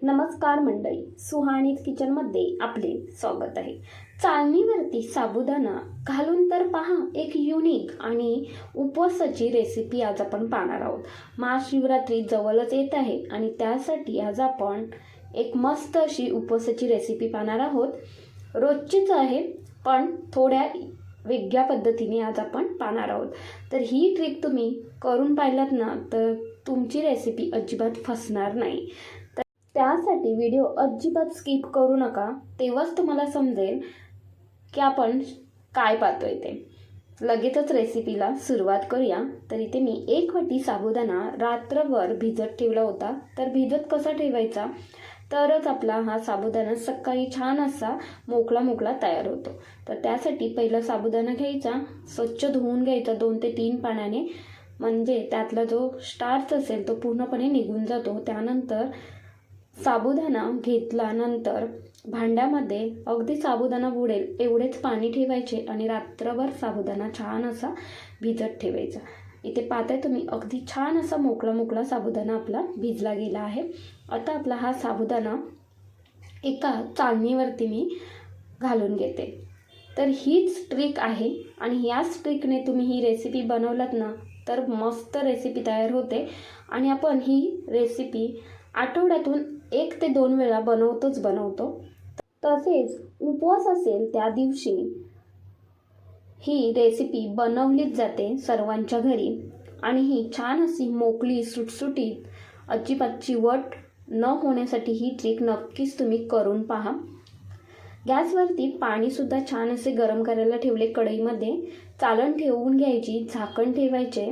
नमस्कार मंडळी, सुहानीज किचनमध्ये आपले स्वागत आहे. चाळणीवरती साबुदाणा घालून तर पहा, एक युनिक आणि उपवासाची रेसिपी आज आपण पाहणार आहोत. महाशिवरात्री जवळच येत आहे आणि त्यासाठी आज आपण एक मस्त अशी उपवासाची रेसिपी पाहणार आहोत. रोजचीच आहे पण थोड्या वेगळ्या पद्धतीने आज आपण पाहणार आहोत. तर ही ट्रिक तुम्ही करून पाहिलात ना तर तुमची रेसिपी अजिबात फसणार नाही. त्यासाठी व्हिडिओ अजिबात स्किप करू नका, तेव्हाच तुम्हाला समजेल की आपण काय पाहतोय ते. लगेचच रेसिपीला सुरुवात करूया. तर इथे मी 1 वाटी साबुदाणा रात्रभर भिजत ठेवला होता. तर भिजत कसा ठेवायचा, तरच आपला हा साबुदाणा सकाळी छान असा मोकळा तयार होतो. तर त्यासाठी पहिला साबुदाणा घ्यायचा, स्वच्छ धुवून घ्यायचा 2 ते 3 पाण्याने, म्हणजे त्यातला जो स्टार्च असेल तो पूर्णपणे निघून जातो. त्यानंतर साबुदाणा घेतल्यानंतर भांड्यामध्ये अगदी साबुदाणा बुडेल एवढेच पाणी ठेवायचे आणि रात्रभर साबुदाणा छान असा भिजत ठेवायचा. इथे पाहताय तुम्ही, अगदी छान असा मोकळा साबुदाणा आपला भिजला गेला आहे. आता आपला हा साबुदाणा एका चाळणीवरती मी घालून घेते. तर हीच ट्रिक आहे आणि याच ट्रिकने तुम्ही ही रेसिपी बनवलात ना तर मस्त रेसिपी तयार होते. आणि आपण ही रेसिपी आठवड्यातून 1 ते 2 वेळा बनवतो. तसेच उपवास असेल त्या दिवशी ही रेसिपी बनवलीच जाते सर्वांच्या घरी. आणि ही छान अशी मोकळी सुटसुटीत, अजिबात चिवट न होण्यासाठी ही ट्रिक नक्कीच तुम्ही करून पहा. गॅसवरती पाणीसुद्धा छान असे गरम करायला ठेवले कढईमध्ये. चाळण ठेवून घ्यायची, झाकण ठेवायचे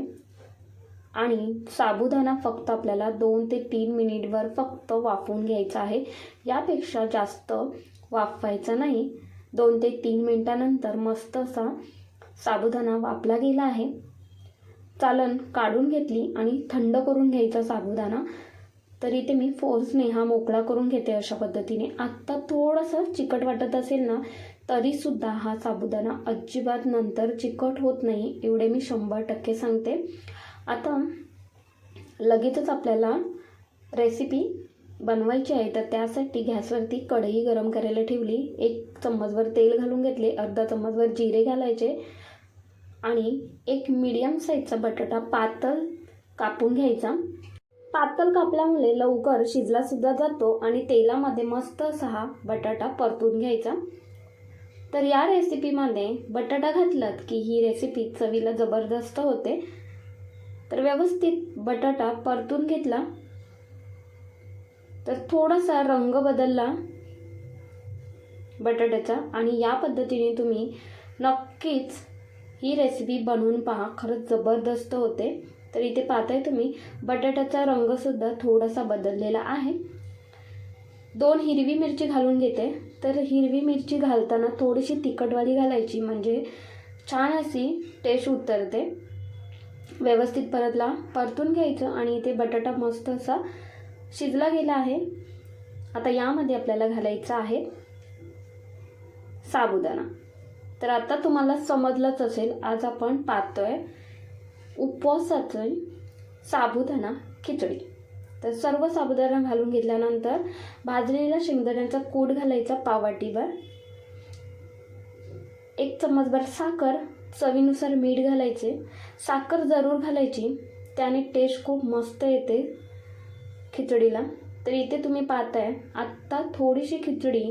आणि साबुदाणा फक्त आपल्याला 2 ते 3 मिनिटवर फक्त वाफवून घ्यायचा आहे. यापेक्षा जास्त वाफवायचा नाही. 2 ते 3 मिनिटानंतर मस्त असा साबुदाणा वाफला गेला आहे. चाळण काढून घेतली आणि थंड करून घ्यायचा साबुदाणा. तर इथे मी फोर्सने हा मोकळा करून घेते अशा पद्धतीने. आत्ता थोडंसं चिकट वाटत असेल ना तरीसुद्धा हा साबुदाणा अजिबात नंतर चिकट होत नाही, एवढे मी 100% सांगते. आता लगेचच आपल्याला रेसिपी बनवायची आहे. तर त्यासाठी गॅसवरती कढई गरम करायला ठेवली. 1 चम्मचभर तेल घालून घेतले, अर्धा चम्मचभर जिरे घालायचे आणि एक मीडियम साईजचा बटाटा पातळ कापून घ्यायचा. पातळ कापल्यामुळे लवकर शिजलासुद्धा जातो आणि तेलामध्ये मस्त असा हा बटाटा परतून घ्यायचा. तर या रेसिपीमध्ये बटाटा घातलात की ही रेसिपी चवीला जबरदस्त होते. तर व्यवस्थित बटाटा परतून घेतला तर थोडासा रंग बदलला बटाट्याचा. आणि या पद्धतीने तुम्ही नक्कीच ही रेसिपी बनवून पहा, खरंच जबरदस्त होते. तर इथे पाहताय तुम्ही, बटाट्याचा रंगसुद्धा थोडासा बदललेला आहे. 2 हिरवी मिरची घालून घेते. तर हिरवी मिरची घालताना थोडीशी तिखटवाली घालायची, म्हणजे छान अशी टेस्ट उतरते. व्यवस्थित परतून घ्यायचं आणि इथे बटाटा मस्त असा शिजला गेला आहे. आता यामध्ये आपल्याला घालायचं आहे साबुदाणा. तर आता तुम्हाला समजलंच असेल, आज आपण पाहतोय उपवासाचं साबुदाणा खिचडी. तर सर्व साबुदाणा घालून घेतल्यानंतर भाजलेला शेंगदाण्याचा कूट घालायचा पाववाटीभर, 1 चम्मचभर साखर, चवीनुसार मीठ घालायचे. साखर जरूर घालायची, त्याने टेस्ट खूप मस्त येते खिचडीला. तर इथे तुम्ही पाहताय, आत्ता थोडीशी खिचडी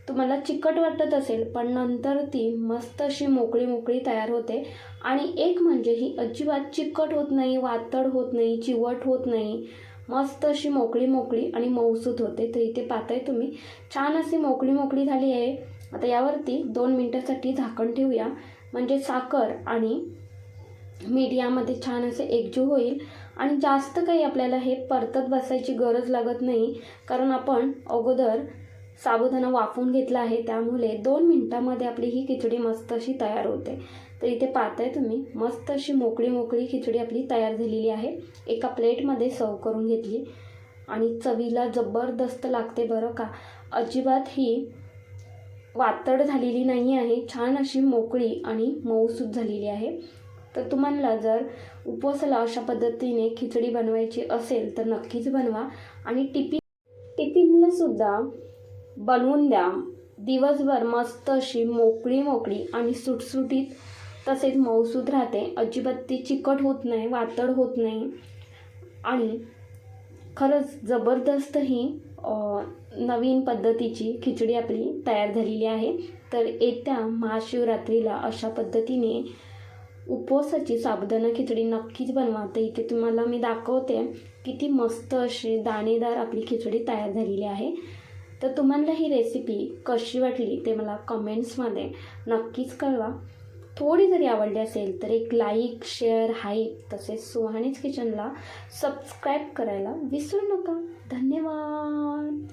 तुम्हाला चिकट वाटत असेल पण नंतर ती मस्त अशी मोकळी तयार होते. आणि एक म्हणजे ही अजिबात चिकट होत नाही, वातड होत नाही, चिवट होत नाही, मस्त अशी मोकळी आणि मऊसूत होते. तर इथे पाहताय तुम्ही, छान अशी मोकळी झाली आहे. आता यावरती 2 मिनिटासाठी झाकण ठेवूया, म्हणजे साखर आणि मीठ यामध्ये छान असे एकजीव होईल. आणि जास्त काही आपल्याला हे परतत बसायची गरज लागत नाही, कारण आपण अगोदर साबुदाणा वाफवून घेतला आहे. त्यामुळे 2 मिनिटामध्ये आपली ही खिचडी मस्त अशी तयार होते. तर इथे पाहताय तुम्ही, मस्त अशी मोकळी खिचडी आपली तयार झालेली आहे. एका प्लेटमध्ये सर्व करून घेतली आणि चवीला जबरदस्त लागते बरं का. अजिबात ही वातड झालेली नाही आहे, छान अशी मोकळी आणि मऊसूत झालेली आहे. तर तुम्हाला जर उपवासाला अशा पद्धतीने खिचडी बनवायची असेल तर नक्कीच बनवा. आणि टिफिनला सुद्धा बनवून द्या. दिवसभर मस्त अशी मोकळी आणि सुटसुटीत तसेच मऊसूत राहते. अजिबात ती चिकट होत नाही, वातड होत नाही आणि खरंच जबरदस्त ही नवीन पद्धतीची खिचडी आपली तयार झालेली आहे. तर येत्या महाशिवरात्रीला अशा पद्धतीने उपवासाची साबुदाणा खिचडी नक्कीच बनवा. तर इथे तुम्हाला मी दाखवते किती मस्त अशी दाणेदार आपली खिचडी तयार झालेली आहे. तर तुम्हाला ही रेसिपी कशी वाटली ते मला कमेंट्समध्ये नक्कीच कळवा. थोडी जरी आवडली असेल तर एक लाईक, शेअर, हाईप तसेच सुहानीज किचनला सबस्क्राईब करायला विसरू नका. धन्यवाद.